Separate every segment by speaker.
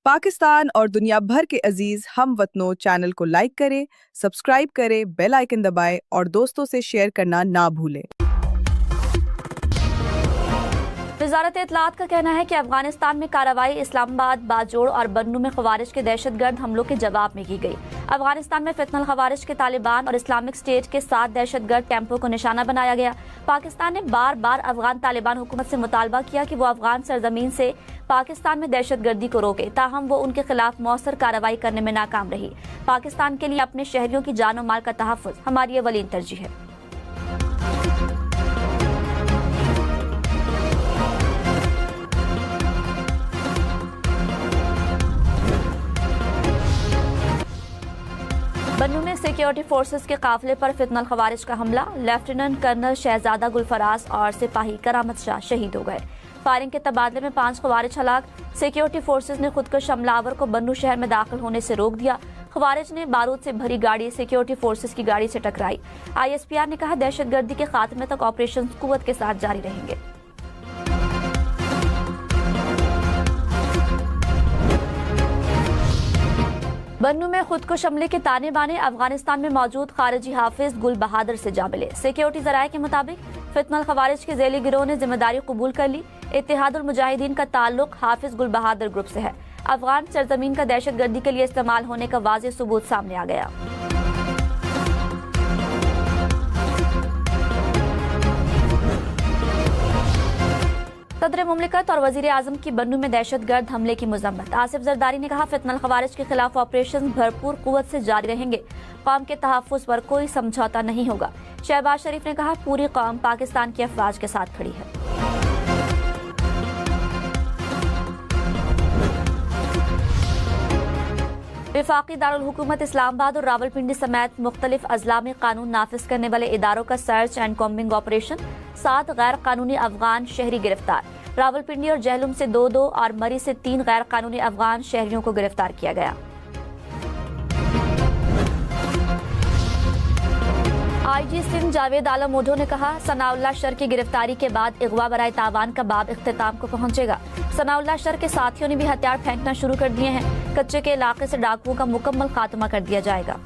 Speaker 1: पाकिस्तान और दुनिया भर के अजीज हम वतनों चैनल को लाइक करें, सब्सक्राइब करें, बेल आइकन दबाएं और दोस्तों से शेयर करना ना भूलें।
Speaker 2: वजारत इत्तलात का कहना है कि अफगानिस्तान में कार्रवाई इस्लामाबाद, बाजोड़ और बन्नू में खवारिज के दहशतगर्द हमलों के जवाब में की गई। अफगानिस्तान में फितनल खवारिज के तालिबान और इस्लामिक स्टेट के 7 दहशतगर्द कैंपों को निशाना बनाया गया। पाकिस्तान ने बार बार अफगान तालिबान हुकूमत से मुतालबा किया कि वो अफगान सरजमीन से पाकिस्तान में दहशतगर्दी को रोके, ताहम वो उनके खिलाफ मौसर कार्रवाई करने में नाकाम रही। पाकिस्तान के लिए अपने शहरियों की जान और माल का तहफ़्फ़ुज़ हमारी अवलीन तरजीह है। बन्नू में सिक्योरिटी फोर्सेस के काफिले पर फितनल खवारिज का हमला, लेफ्टिनेंट कर्नल शहजादा गुलफराज और सिपाही करामत शाह शहीद हो गए। फायरिंग के तबादले में 5 खवारिज हलाक। सिक्योरिटी फोर्सेस ने खुदकुश हमलावर को बन्नू शहर में दाखिल होने से रोक दिया। खवारिज ने बारूद से भरी गाड़ी सिक्योरिटी फोर्सेस की गाड़ी से टकराई। ISPR ने कहा दहशतगर्दी के खात्मे तक ऑपरेशन कुव्वत के साथ जारी रहेंगे। बन्नू में खुदकुश हमले के ताने बाने अफगानिस्तान में मौजूद खारिजी हाफिज गुल बहादुर से जा मिले। सिक्योरिटी जराये के मुताबिक फितनल खवारिज के ज़ैली गिरोह ने जिम्मेदारी कबूल कर ली। इत्तेहादुल मुजाहिदीन का ताल्लुक हाफिज गुल बहादुर ग्रुप से है। अफगान सरजमीन का दहशतगर्दी के लिए इस्तेमाल होने का वाज़ेह सबूत सामने आ गया। सदर मुमलिकत और वजीर आजम की बन्नू में दहशतगर्द हमले की मजम्मत। आसिफ जरदारी ने कहा फितनल खवारिज के खिलाफ ऑपरेशन भरपूर कुव्वत से जारी रहेंगे। कौम के तहफ़्फ़ुज़ पर कोई समझौता नहीं होगा। शहबाज शरीफ ने कहा पूरी कौम पाकिस्तान की अफवाज के साथ खड़ी है। वफाकी दारुल हुकूमत इस्लामाबाद और रावलपिंडी समेत मुख्तलिफ अजला में कानून नाफिज करने वाले इदारों का सर्च एंड कॉम्बिंग ऑपरेशन। 7 गैर कानूनी अफगान शहरी गिरफ्तार। रावलपिंडी और जहलुम से 2 और मरी से 3 गैर कानूनी अफगान शहरियों को गिरफ्तार किया गया। IG सिंध जावेद आलम ओढो ने कहा सनाउल्लाह शर की गिरफ्तारी के बाद अगवा बराए तावान का बाब इख्तिताम को पहुंचेगा। सनाउल्लाह शर के साथियों ने भी हथियार फेंकना शुरू कर दिए हैं। कच्चे के इलाके से डाकुओं का मुकम्मल खात्मा कर दिया जाएगा।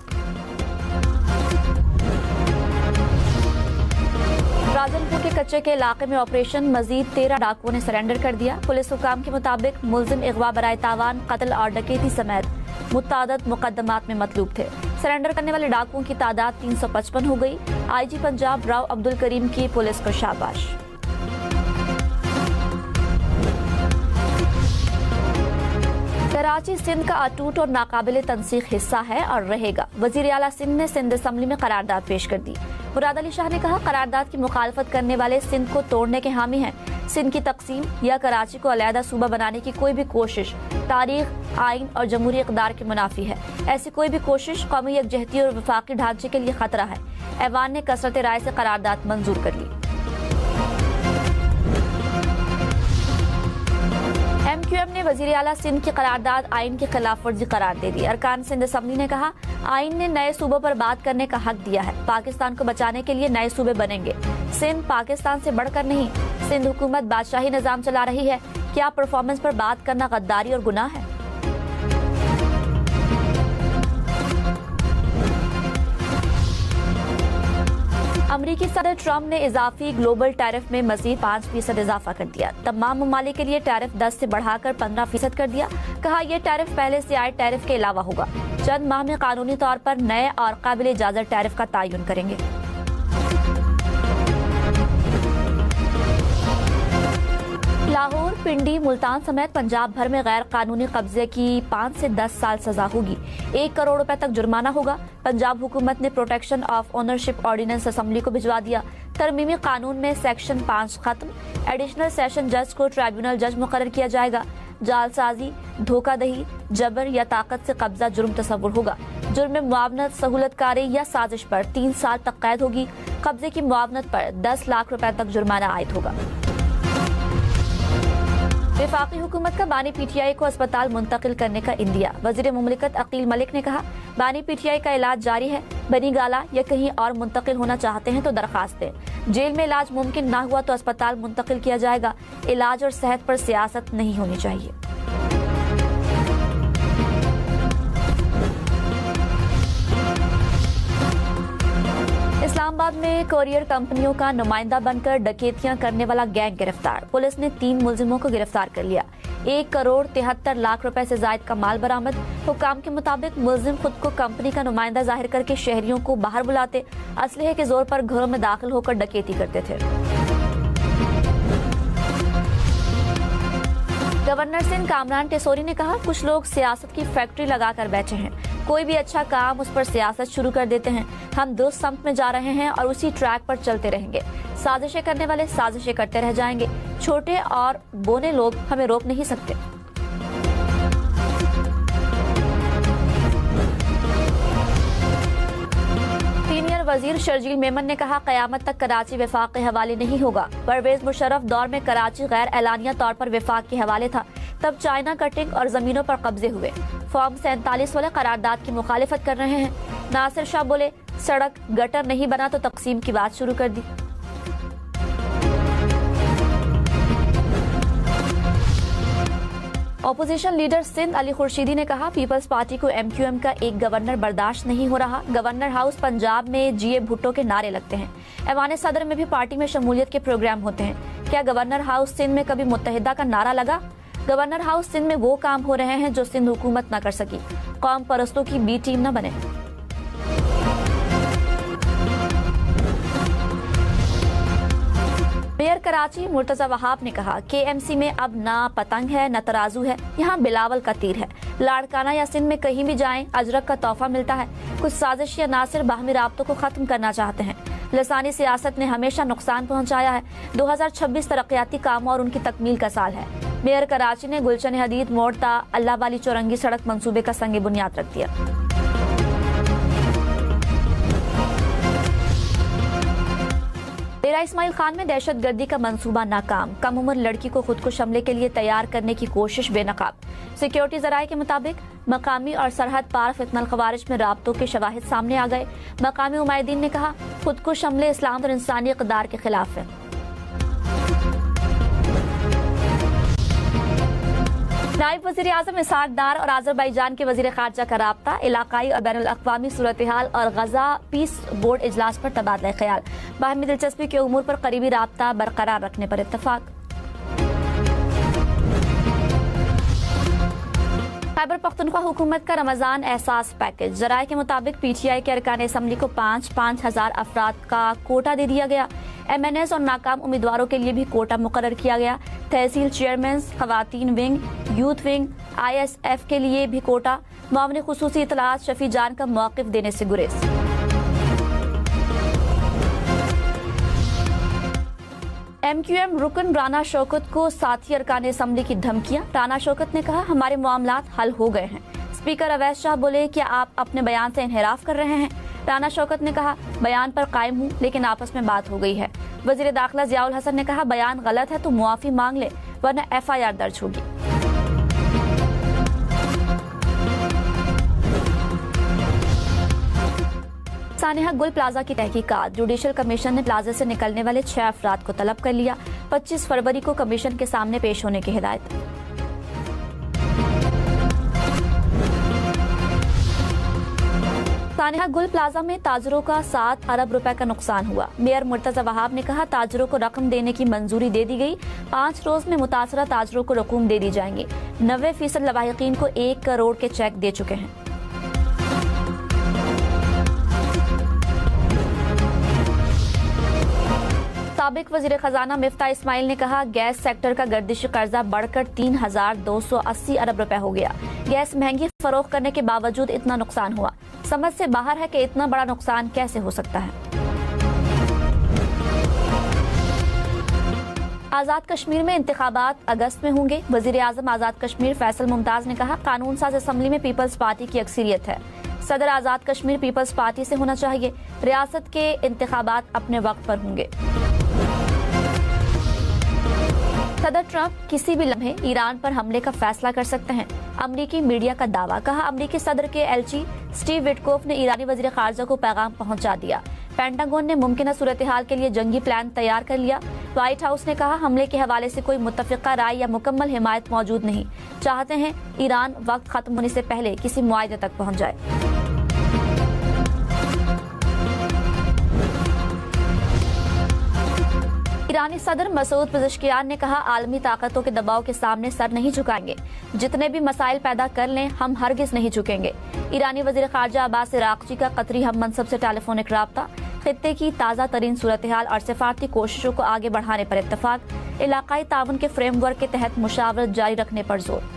Speaker 2: राजनपुर के कच्चे के इलाके में ऑपरेशन, मजीद 13 डाकुओं ने सरेंडर कर दिया। पुलिस हुकाम के मुताबिक मुलजिम अगवा बराए तावान, कत्ल और डकैती समेत मुतअद्दिद मुकदमात में मतलूब थे। सरेंडर करने वाले डाकुओं की तादाद 355 हो गई। IG पंजाब राव अब्दुल करीम की पुलिस को शाबाश। कराची सिंध का अटूट और नाकाबिले तनसीख हिस्सा है और रहेगा। वजीर आला सिंध ने सिंध असम्बली में करारदाद पेश कर दी। मुराद अली शाह ने कहा करारदाद की मुखालफत करने वाले सिंध को तोड़ने के हामी हैं। सिंध की तकसीम या कराची को अलहदा सूबा बनाने की कोई भी कोशिश तारीख, आइन और जमहूरी इक़दार के मुनाफी है। ऐसी कोई भी कोशिश कौमी यकजहती और वफाकी ढांचे के लिए खतरा है। ऐवान ने कसरत राय से करारदाद मंजूर कर ली। MQM ने वजीर आला सिंध की करारदाद आइन की खिलाफ वर्जी करार दे दी। अरकान सिंध असम्बली ने कहा आइन ने नए सूबों पर बात करने का हक दिया है। पाकिस्तान को बचाने के लिए नए सूबे बनेंगे। सिंध पाकिस्तान से बढ़कर नहीं। सिंध हुकूमत बादशाही निजाम चला रही है। क्या परफॉर्मेंस पर बात करना गद्दारी और गुनाह है? अमरीकी सदर ट्रंप ने इजाफी ग्लोबल टैरिफ में मजीद 5% इजाफा कर दिया। तमाम ममालिक के लिए टैरिफ 10 से बढ़ाकर 15% कर दिया। कहा यह टैरिफ पहले से आए टैरिफ के अलावा होगा। चंद माह में कानूनी तौर पर नए और काबिल इजाजत टैरिफ का तयन करेंगे। लाहौर, पिंडी, मुल्तान समेत पंजाब भर में गैर कानूनी कब्जे की 5 से 10 साल सजा होगी। 1 करोड़ रुपए तक जुर्माना होगा। पंजाब हुकूमत ने protection of ownership ordinance assembly को भिजवा दिया। तरमीमी कानून में सेक्शन 5 खत्म। एडिशनल सेशन जज को ट्राइब्यूनल जज मुकर्रर किया जाएगा। जालसाजी, धोखादही, जबर या ताकत से कब्जा जुर्म तस्वुर होगा। जुर्म में मुआवनत, सहूलतकारी या साजिश पर 3 साल तक कैद होगी। कब्जे की मुआवनत पर 10 लाख रुपए तक जुर्माना आयद होगा। वफाकी हुकूमत का बानी PTI को अस्पताल मुंतकिल करने का इंदिया। वजीर मुमलिकत अकील मलिक ने कहा बानी PTI का इलाज जारी है। बनी गाला या कहीं और मुंतकिल होना चाहते हैं तो दरखास्त दें। जेल में इलाज मुमकिन ना हुआ तो अस्पताल मुंतकिल किया जाएगा। इलाज और सेहत पर सियासत नहीं होनी चाहिए। कोरियर कंपनियों का नुमाइंदा बनकर डकैतियां करने वाला गैंग गिरफ्तार। पुलिस ने 3 मुलजिमों को गिरफ्तार कर लिया। 1 करोड़ 73 लाख रुपए से जायद का माल बरामद। हुक्काम के मुताबिक मुलजिम खुद को कंपनी का नुमाइंदा जाहिर करके शहरियों को बाहर बुलाते, असलहे के जोर पर घरों में दाखिल होकर डकैती करते थे। गवर्नर सिंध कामरान टेसोरी ने कहा, कुछ लोग सियासत की फैक्ट्री लगाकर बैठे हैं। कोई भी अच्छा काम उस पर सियासत शुरू कर देते हैं। हम दुरुस्त समत में जा रहे हैं और उसी ट्रैक पर चलते रहेंगे। साजिशें करने वाले साजिशें करते रह जाएंगे। छोटे और बोने लोग हमें रोक नहीं सकते। सीनियर वजीर शर्जील मेमन ने कहा, कयामत तक कराची वफाक के हवाले नहीं होगा। परवेज मुशर्रफ दौर में कराची गैर एलानिया तौर पर वफाक के हवाले था, तब चाइना कटिंग और जमीनों पर कब्जे हुए। फॉर्म 47 वाले करारदाद की मुखालिफत कर रहे हैं। नासिर शाह बोले, सड़क गटर नहीं बना तो तकसीम की बात शुरू कर दी। ऑपोजिशन लीडर सिंध अली खुर्शीदी ने कहा, पीपल्स पार्टी को MQM का एक गवर्नर बर्दाश्त नहीं हो रहा। गवर्नर हाउस पंजाब में GA भुट्टो के नारे लगते हैं। ऐवान सदर में भी पार्टी में शमूलियत के प्रोग्राम होते हैं। क्या गवर्नर हाउस सिंध में कभी मुत्तहिदा का नारा लगा? गवर्नर हाउस सिंध में वो काम हो रहे हैं जो सिंध हुकूमत न कर सकी। कौम परस्तों की B टीम न बने। मेयर कराची मुर्तजा वहाब ने कहा, KMC में अब ना पतंग है न तराजू है, यहाँ बिलावल का तीर है। लाड़काना या सिंध में कहीं भी जाएं, अजरक का तोहफा मिलता है। कुछ साजिश या नासिर बाहमी राब्तों को खत्म करना चाहते हैं। लसानी सियासत ने हमेशा नुकसान पहुँचाया है। 2026 तरक्याती कामों और उनकी तकमील का साल है। मेयर कराची ने गुलशन हदीद मोड़ता अल्लाह वाली चौरंगी सड़क मंसूबे का संग बुनियाद रख दिया। डेरा इस्माइल खान में दहशतगर्दी का मंसूबा नाकाम। कम उम्र लड़की को खुदकुश हमले के लिए तैयार करने की कोशिश बेनकाब। सिक्योरिटी जराये के मुताबिक मकामी और सरहद पार फितनल खवारिज में राब्तों के शवाहिद सामने आ गए। मकामी उमायदीन ने कहा, खुदकुश हमले इस्लाम और इंसानी इक़दार के खिलाफ है। नायब वज़ीर आज़म इसहाक डार और आज़रबाईजान के वज़ीर ख़ारजा का राब्ता। इलाकाई और बैनुल अक़वामी सूरत हाल और गज़ा पीस बोर्ड इजलास पर तबादला ख्याल। बाहमी दिलचस्पी के उमूर पर करीबी राब्ता बरकरार रखने पर इत्तफाक। खैबर पख्तूनख्वा हुकूमत का रमजान एहसास पैकेज। जराये के मुताबिक PTI के अरकान असम्बली को 5-5 हजार अफराद का कोटा दे दिया गया। MNS और नाकाम उम्मीदवारों के लिए भी कोटा मुकर्रर किया गया। तहसील चेयरमैन, खवातीन विंग, यूथ विंग, ISF के लिए भी कोटा। मामले खुसूसी इतलात शफी जान का मौक़िफ़ देने से गुरेज। MQM रुकन राना शौकत को साथी अरकान असम्बली की धमकियां। राना शौकत ने कहा, हमारे मामलात हल हो गए हैं। स्पीकर अवैस शाह बोले, क्या आप अपने बयान से इनहराफ कर रहे हैं? राना शौकत ने कहा, बयान पर कायम हूँ लेकिन आपस में बात हो गई है। वजीर दाखिला जियाउल हसन ने कहा, बयान गलत है तो मुआफी मांग ले वरना FIR दर्ज होगी। सानिहा गुल प्लाजा की तहकीकात। जुडिशल कमीशन ने प्लाजा से निकलने वाले 6 अफराद को तलब कर लिया। 25 फरवरी को कमीशन के सामने पेश होने की हिदायत। सानिहा गुल प्लाजा में ताजरों का 7 अरब रुपए का नुकसान हुआ। मेयर मुर्तजा वहाब ने कहा, ताजरों को रकम देने की मंजूरी दे दी गई। 5 रोज में मुतासरा ताजरों को रकूम दे दी जाएंगी। 90% लवाहिकीन को 1 करोड़ के चेक दे चुके हैं। साबिक वजीर खजाना मिफ्ता इस्माइल ने कहा, गैस सेक्टर का गर्दिशी कर्जा बढ़कर 3,280 अरब रुपए हो गया। गैस महंगी फरोख्त करने के बावजूद इतना नुकसान हुआ। समझ से बाहर है कि इतना बड़ा नुकसान कैसे हो सकता है। आजाद कश्मीर में इंतखाबात अगस्त में होंगे। वजीर आजम आजाद कश्मीर फैसल मुमताज ने कहा, कानून साज असम्बली में पीपल्स पार्टी की अक्सरियत है। सदर आजाद कश्मीर पीपल्स पार्टी से होना चाहिए। रियासत के इंतखाबात अपने वक्त पर होंगे। सदर ट्रंप किसी भी लम्हे ईरान पर हमले का फैसला कर सकते हैं। अमरीकी मीडिया का दावा। कहा, अमरीकी सदर के एलची स्टीव विटकोफ ने ईरानी वजीर खारजा को पैगाम पहुंचा दिया। पेंटागन ने मुमकिन सूरत हाल के लिए जंगी प्लान तैयार कर लिया। व्हाइट हाउस ने कहा, हमले के हवाले से कोई मुत्तफिका राय या मुकम्मल हिमायत मौजूद नहीं। चाहते हैं ईरान वक्त खत्म होने से पहले किसी मुआहदे तक पहुंच जाए। ईरानी सदर मसूद पेज़ेश्कियान ने कहा, आलमी ताकतों के दबाव के सामने सर नहीं झुकाएंगे, जितने भी मसाइल पैदा कर लें हम हरगिज नहीं झुकेंगे। ईरानी वज़ीर ख़ारजा अब्बास इराक़ची का कतरी हम मनसब से टेलीफोनिक राब्ता, खित्ते की ताज़ा तरीन सूरत हाल और सिफारती कोशिशों को आगे बढ़ाने पर इत्तफाक, इलाकाई ताउन के फ्रेमवर्क के तहत मुशावरत जारी रखने पर जोर।